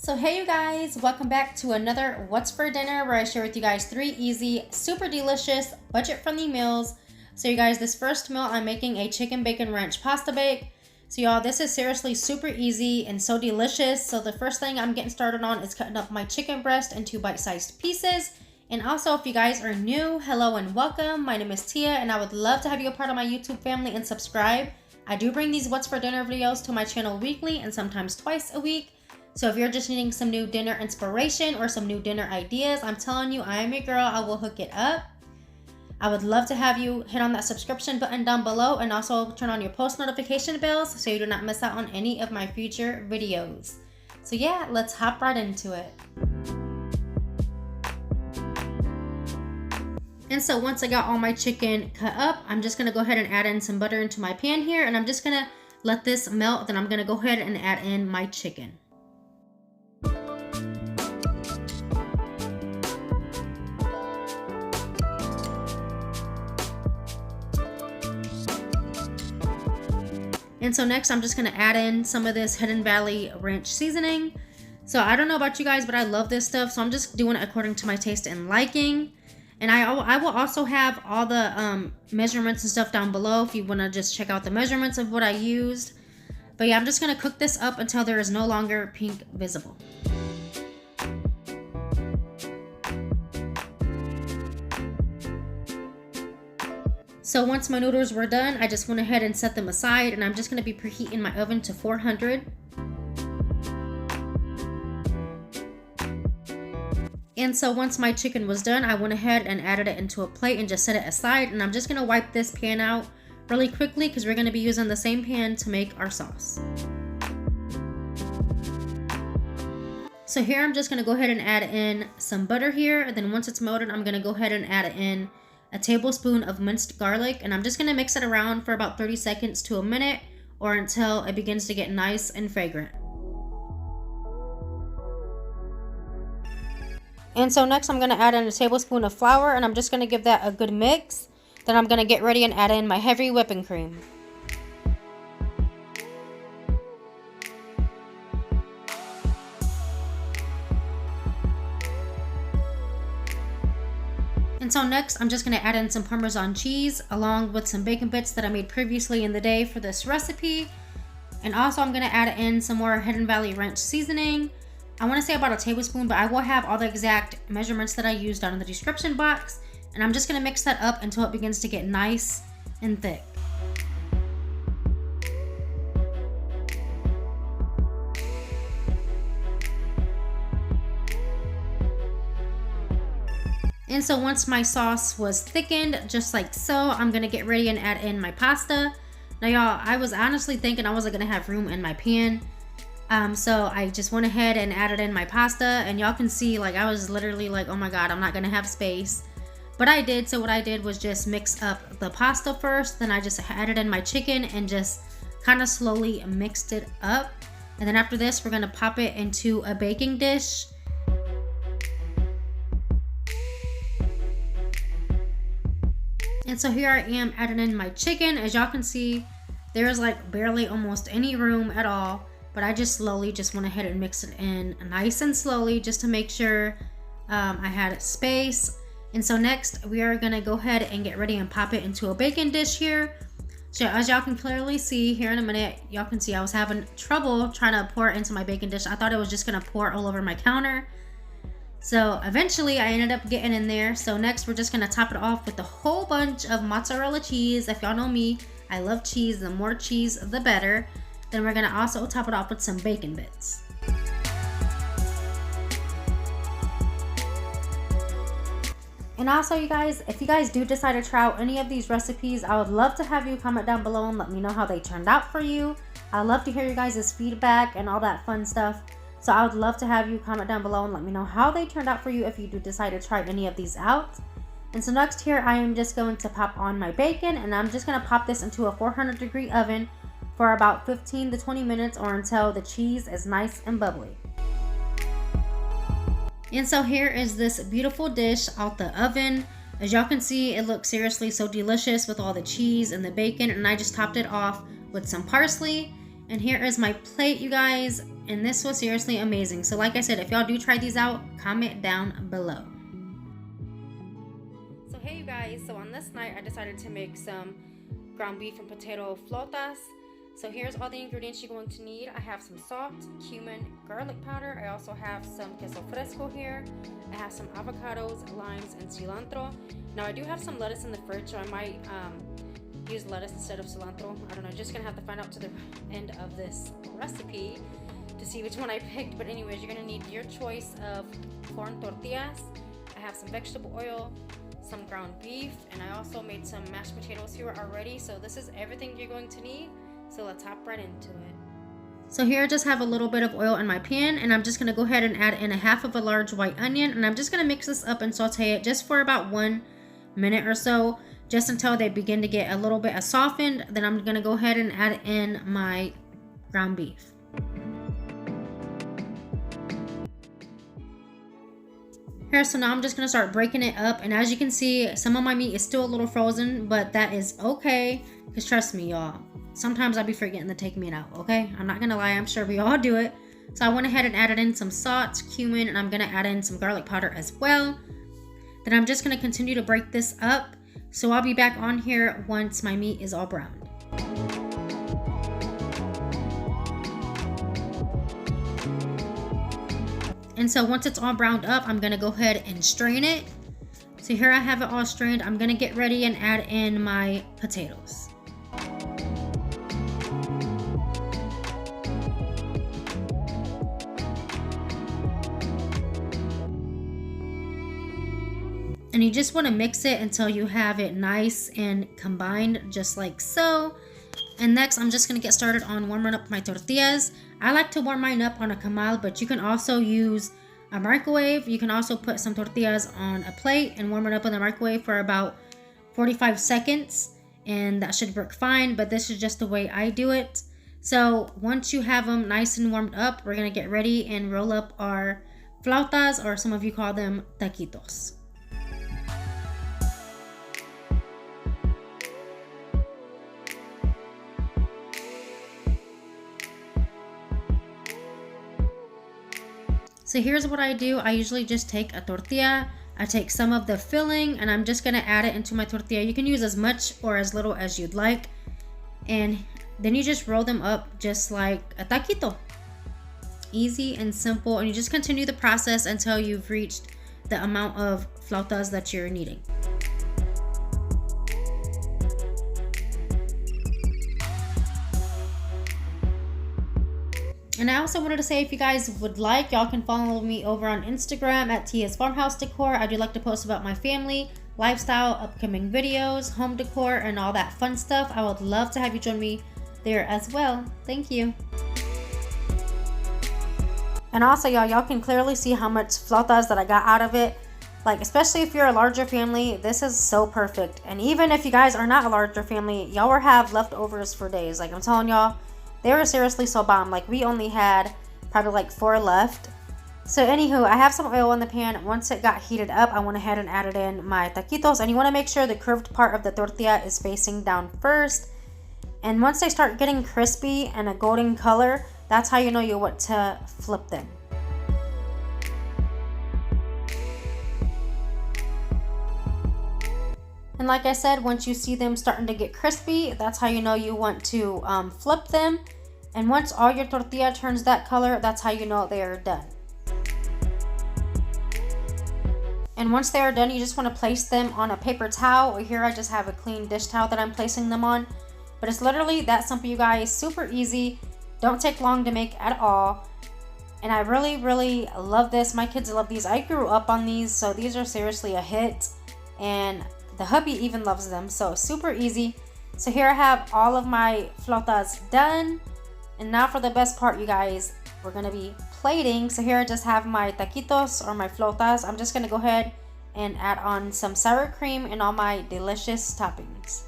So hey you guys, welcome back to another What's for Dinner, where I share with you guys 3 easy, super delicious, budget-friendly meals. So you guys, this first meal I'm making a chicken bacon ranch pasta bake. So y'all, this is seriously super easy and so delicious. So the first thing I'm getting started on is cutting up my chicken breast into bite-sized pieces. And also, if you guys are new, hello and welcome. My name is Tia and I would love to have you a part of my YouTube family and subscribe. I do bring these What's for Dinner videos to my channel weekly and sometimes twice a week. So if you're just needing some new dinner inspiration or some new dinner ideas, I'm telling you, I am your girl. I will hook it up. I would love to have you hit on that subscription button down below and also turn on your post notification bells so you do not miss out on any of my future videos. So yeah, let's hop right into it. And so once I got all my chicken cut up, I'm just going to go ahead and add in some butter into my pan here, and I'm just going to let this melt. Then I'm going to go ahead and add in my chicken. And so next I'm just going to add in some of this Hidden Valley ranch seasoning. So I don't know about you guys, but I love this stuff. So I'm just doing it according to my taste and liking. And I will also have all the measurements and stuff down below if you want to just check out the measurements of what I used. But yeah, I'm just going to cook this up until there is no longer pink visible. So once my noodles were done, I just went ahead and set them aside, and I'm just going to be preheating my oven to 400. And so once my chicken was done, I went ahead and added it into a plate and just set it aside. And I'm just going to wipe this pan out really quickly because we're going to be using the same pan to make our sauce. So here I'm just going to go ahead and add in some butter here. And then once it's melted, I'm going to go ahead and add in a tablespoon of minced garlic, and I'm just going to mix it around for about 30 seconds to a minute or until it begins to get nice and fragrant. And so next I'm going to add in a tablespoon of flour, and I'm just going to give that a good mix. Then I'm going to get ready and add in my heavy whipping cream. And so next, I'm just going to add in some Parmesan cheese along with some bacon bits that I made previously in the day for this recipe. And also I'm going to add in some more Hidden Valley ranch seasoning. I want to say about a tablespoon, but I will have all the exact measurements that I used down in the description box. And I'm just going to mix that up until it begins to get nice and thick. And so once my sauce was thickened, just like so, I'm going to get ready and add in my pasta. Now y'all, I was honestly thinking I wasn't going to have room in my pan. So I just went ahead and added in my pasta, and y'all can see like I was literally like, oh my god, I'm not going to have space. But I did, so what I did was just mix up the pasta first, then I just added in my chicken and just kind of slowly mixed it up. And then after this, we're going to pop it into a baking dish. And so here I am adding in my chicken. As y'all can see, there's like barely almost any room at all, but I just slowly just went ahead and mixed it in nice and slowly just to make sure I had space. And so next we are gonna go ahead and get ready and pop it into a baking dish here. So as y'all can clearly see here in a minute, y'all can see I was having trouble trying to pour it into my baking dish. I thought it was just gonna pour all over my counter. So eventually I ended up getting in there. So next we're just going to top it off with a whole bunch of mozzarella cheese. If y'all know me, I love cheese. The more cheese, the better. Then we're going to also top it off with some bacon bits. And also you guys, if you guys do decide to try out any of these recipes, I would love to have you comment down below and let me know how they turned out for you. I love to hear you guys' feedback and all that fun stuff. So I would love to have you comment down below and let me know how they turned out for you if you do decide to try any of these out. And so next here, I am just going to pop on my bacon, and I'm just going to pop this into a 400-degree oven for about 15 to 20 minutes or until the cheese is nice and bubbly. And so here is this beautiful dish out the oven. As y'all can see, it looks seriously so delicious with all the cheese and the bacon, and I just topped it off with some parsley. And here is my plate, you guys. and this was seriously amazing. So like I said, if y'all do try these out, comment down below. So hey you guys, so on this night I decided to make some ground beef and potato flautas. So here's all the ingredients you're going to need. I have some salt, cumin, garlic powder. I also have some queso fresco here. I have some avocados, limes, and cilantro. Now I do have some lettuce in the fridge, so I might use lettuce instead of cilantro. I don't know, just gonna have to find out to the end of this recipe to see which one I picked. But anyways, you're gonna need your choice of corn tortillas. I have some vegetable oil, some ground beef, and I also made some mashed potatoes here already. So this is everything you're going to need. So let's hop right into it. So here I just have a little bit of oil in my pan, and I'm just going to go ahead and add in a half of a large white onion, and I'm just going to mix this up and saute it just for about 1 minute or so, just until they begin to get a little bit softened. Then I'm going to go ahead and add in my ground beef. Here, so now I'm just going to start breaking it up, and as you can see, some of my meat is still a little frozen, but that is okay, because trust me y'all, sometimes I'll be forgetting to take meat out, okay? I'm not gonna lie, I'm sure we all do it. So I went ahead and added in some salt, cumin, and I'm gonna add in some garlic powder as well. Then I'm just gonna continue to break this up. So I'll be back on here once my meat is all browned. And so once it's all browned up, I'm gonna go ahead and strain it. So here I have it all strained. I'm gonna get ready and add in my potatoes. And you just want to mix it until you have it nice and combined, just like so. And next, I'm just going to get started on warming up my tortillas. I like to warm mine up on a comal, but you can also use a microwave. You can also put some tortillas on a plate and warm it up in the microwave for about 45 seconds. And that should work fine, but this is just the way I do it. So once you have them nice and warmed up, we're going to get ready and roll up our flautas, or some of you call them taquitos. So here's what I do. I usually just take a tortilla. I take some of the filling and I'm just gonna add it into my tortilla. You can use as much or as little as you'd like. And then you just roll them up just like a taquito. Easy and simple. And you just continue the process until you've reached the amount of flautas that you're needing. And I also wanted to say, if you guys would like, y'all can follow me over on Instagram at Tia's Farmhouse Decor. I do like to post about my family, lifestyle, upcoming videos, home decor, and all that fun stuff. I would love to have you join me there as well. Thank you. And also, y'all can clearly see how much flautas that I got out of it. Like, especially if you're a larger family, this is so perfect. And even if you guys are not a larger family, y'all will have leftovers for days. Like, I'm telling y'all, they were seriously so bomb. Like, we only had probably like 4 left. So anywho, I have some oil in the pan. Once it got heated up, I went ahead and added in my taquitos. And you want to make sure the curved part of the tortilla is facing down first. And once they start getting crispy and a golden color, that's how you know you want to flip them. And like I said, once you see them starting to get crispy, that's how you know you want to flip them. And once all your tortilla turns that color, that's how you know they are done. And once they are done, you just want to place them on a paper towel. Here I just have a clean dish towel that I'm placing them on. But it's literally that simple, you guys. Super easy. Don't take long to make at all. And I really, really love this. My kids love these. I grew up on these, so these are seriously a hit. And the hubby even loves them, so super easy. So here I have all of my flautas done. And now for the best part, you guys, we're gonna be plating. So here I just have my taquitos or my flautas. I'm just gonna go ahead and add on some sour cream and all my delicious toppings.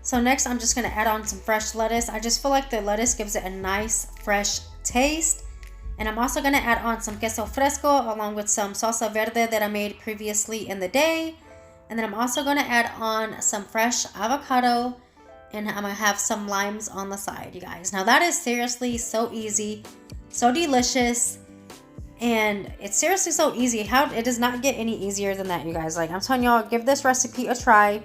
So next I'm just gonna add on some fresh lettuce. I just feel like the lettuce gives it a nice fresh taste. And I'm also going to add on some queso fresco along with some salsa verde that I made previously in the day. And then I'm also going to add on some fresh avocado, and I'm going to have some limes on the side, you guys. Now that is seriously so easy, so delicious, and it's seriously so easy. It does not get any easier than that, you guys. Like, I'm telling y'all, give this recipe a try.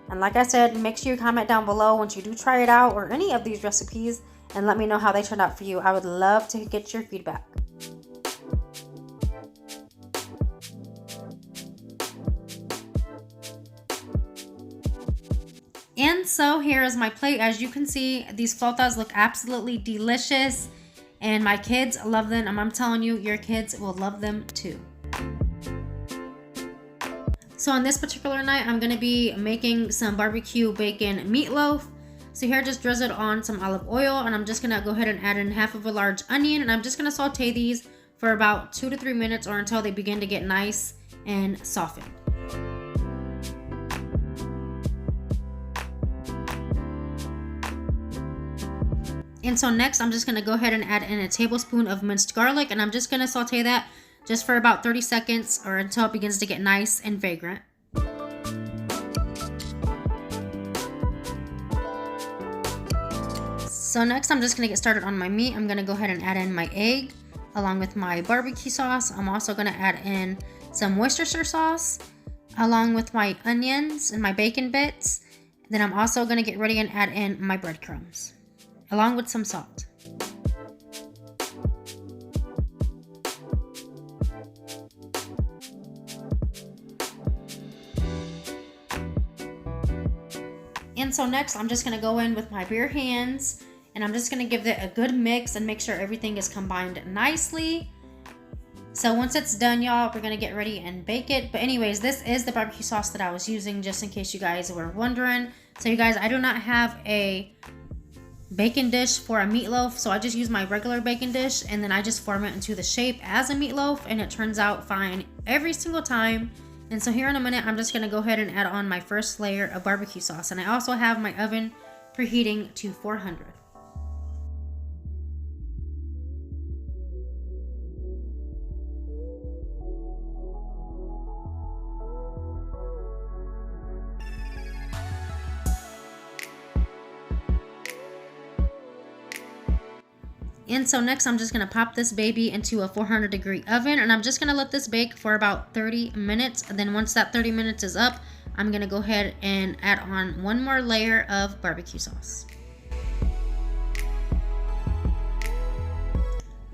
And like I said, make sure you comment down below once you do try it out, or any of these recipes, and let me know how they turned out for you. I would love to get your feedback. And so here is my plate. As you can see, these flautas look absolutely delicious, and my kids love them, and I'm telling you, your kids will love them too. So on this particular night, I'm gonna be making some barbecue bacon meatloaf. So here, just drizzle on some olive oil, and I'm just gonna go ahead and add in half of a large onion, and I'm just gonna saute these for about 2 to 3 minutes, or until they begin to get nice and softened. And so next, I'm just gonna go ahead and add in a tablespoon of minced garlic, and I'm just gonna saute that just for about 30 seconds, or until it begins to get nice and fragrant. So next, I'm just gonna get started on my meat. I'm gonna go ahead and add in my egg along with my barbecue sauce. I'm also gonna add in some Worcestershire sauce along with my onions and my bacon bits. Then I'm also gonna get ready and add in my breadcrumbs along with some salt. And so next, I'm just gonna go in with my bare hands, and I'm just gonna give it a good mix and make sure everything is combined nicely. So once it's done, y'all, we're gonna get ready and bake it. But anyways, this is the barbecue sauce that I was using, just in case you guys were wondering. So you guys, I do not have a bacon dish for a meatloaf, so I just use my regular bacon dish, and then I just form it into the shape as a meatloaf, and it turns out fine every single time. And so here in a minute, I'm just gonna go ahead and add on my first layer of barbecue sauce, and I also have my oven preheating to 400. And so next, I'm just gonna pop this baby into a 400-degree oven, and I'm just gonna let this bake for about 30 minutes. And then once that 30 minutes is up, I'm gonna go ahead and add on one more layer of barbecue sauce.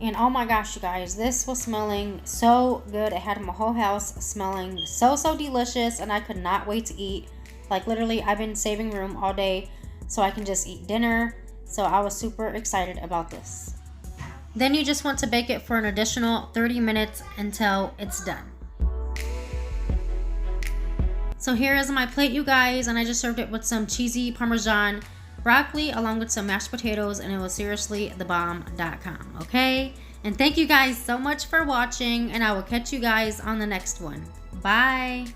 And oh my gosh, you guys, this was smelling so good. It had my whole house smelling so delicious, and I could not wait to eat. Like, literally, I've been saving room all day so I can just eat dinner. So I was super excited about this. Then you just want to bake it for an additional 30 minutes until it's done. So here is my plate, you guys, and I just served it with some cheesy Parmesan broccoli along with some mashed potatoes, and it was seriously thebomb.com, okay? And thank you guys so much for watching, and I will catch you guys on the next one. Bye.